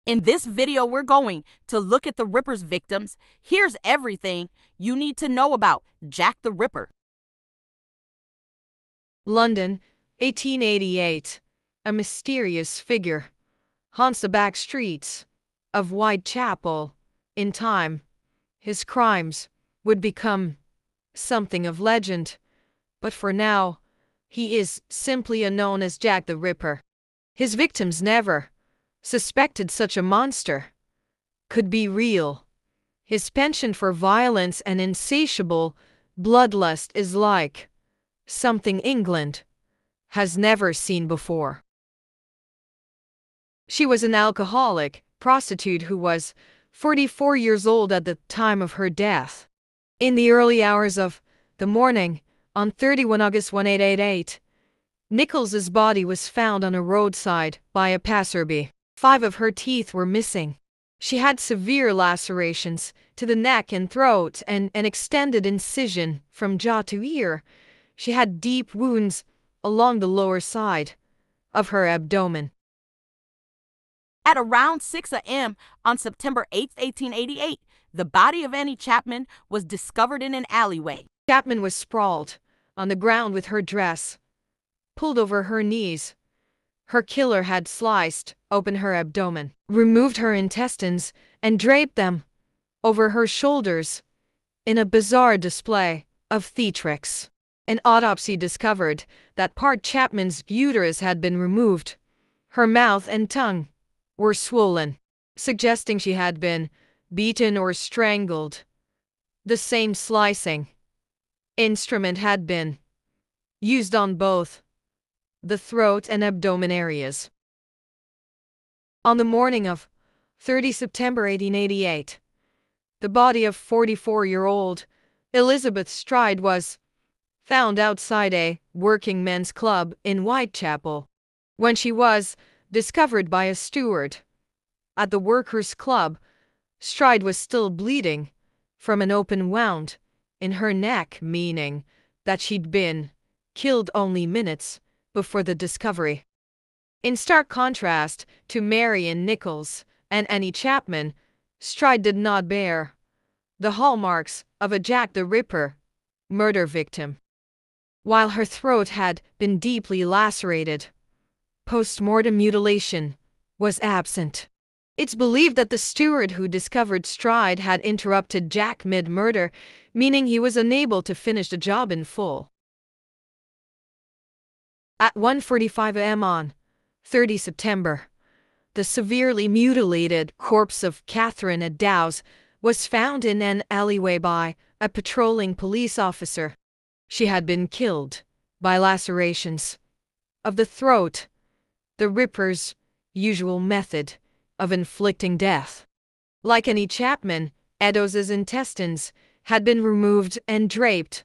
In this video, we're going to look at the Ripper's victims. Here's everything you need to know about Jack the Ripper. London, 1888. A mysterious figure haunts the back streets of Whitechapel. In time, his crimes would become something of legend, but for now, he is simply known as Jack the Ripper. His victims never suspected such a monster could be real. His penchant for violence and insatiable bloodlust is like something England has never seen before. She was an alcoholic prostitute who was 44 years old at the time of her death. In the early hours of the morning, on 31 August 1888, Nichols's body was found on a roadside by a passerby. 5 of her teeth were missing. She had severe lacerations to the neck and throat and an extended incision from jaw to ear. She had deep wounds along the lower side of her abdomen. At around 6 a.m. on September 8, 1888, the body of Annie Chapman was discovered in an alleyway. Chapman was sprawled on the ground with her dress pulled over her knees. Her killer had sliced open her abdomen, removed her intestines, and draped them over her shoulders in a bizarre display of theatrics. An autopsy discovered that part Chapman's uterus had been removed. Her mouth and tongue were swollen, suggesting she had been beaten or strangled. The same slicing instrument had been used on both the throat and abdomen areas. On the morning of 30 September 1888, the body of 44-year-old Elizabeth Stride was found outside a working men's club in Whitechapel. When she was discovered by a steward at the workers' club, Stride was still bleeding from an open wound in her neck, meaning that she'd been killed only minutes before the discovery. In stark contrast to Marion Nichols and Annie Chapman, Stride did not bear the hallmarks of a Jack the Ripper murder victim. While her throat had been deeply lacerated, post-mortem mutilation was absent. It's believed that the steward who discovered Stride had interrupted Jack mid-murder, meaning he was unable to finish the job in full. At 1:45 a.m. on 30 September, the severely mutilated corpse of Catherine Eddowes was found in an alleyway by a patrolling police officer. She had been killed by lacerations of the throat, the Ripper's usual method of inflicting death. Like Annie Chapman, Eddowes's intestines had been removed and draped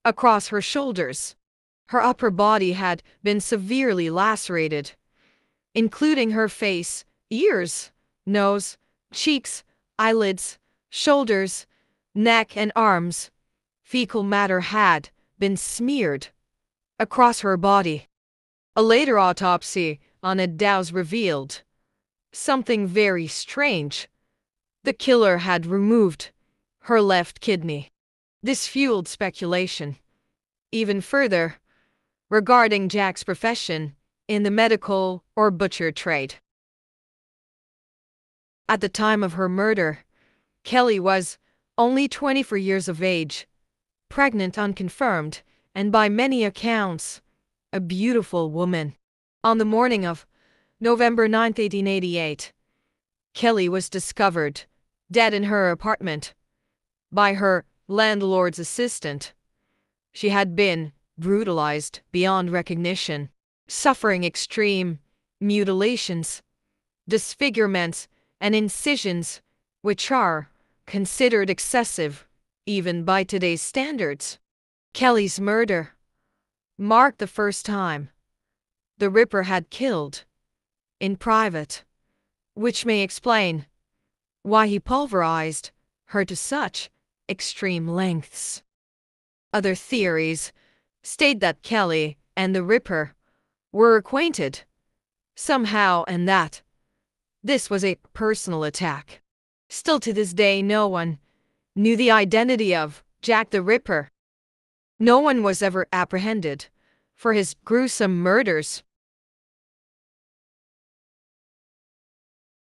across her shoulders. Her upper body had been severely lacerated, including her face, ears, nose, cheeks, eyelids, shoulders, neck, and arms. Fecal matter had been smeared across her body. A later autopsy on Eddowes revealed something very strange. The killer had removed her left kidney. This fueled speculation even further regarding Jack's profession in the medical or butcher trade. At the time of her murder, Kelly was only 24 years of age, pregnant unconfirmed, and by many accounts, a beautiful woman. On the morning of November 9, 1888, Kelly was discovered dead in her apartment by her landlord's assistant. She had been brutalized beyond recognition, suffering extreme mutilations, disfigurements, and incisions, which are considered excessive even by today's standards. Kelly's murder marked the first time the Ripper had killed in private, which may explain why he pulverized her to such extreme lengths. Other theories state that Kelly and the Ripper were acquainted somehow and that This was a personal attack. Still to this day, no one knew the identity of Jack the Ripper. No one was ever apprehended for his gruesome murders.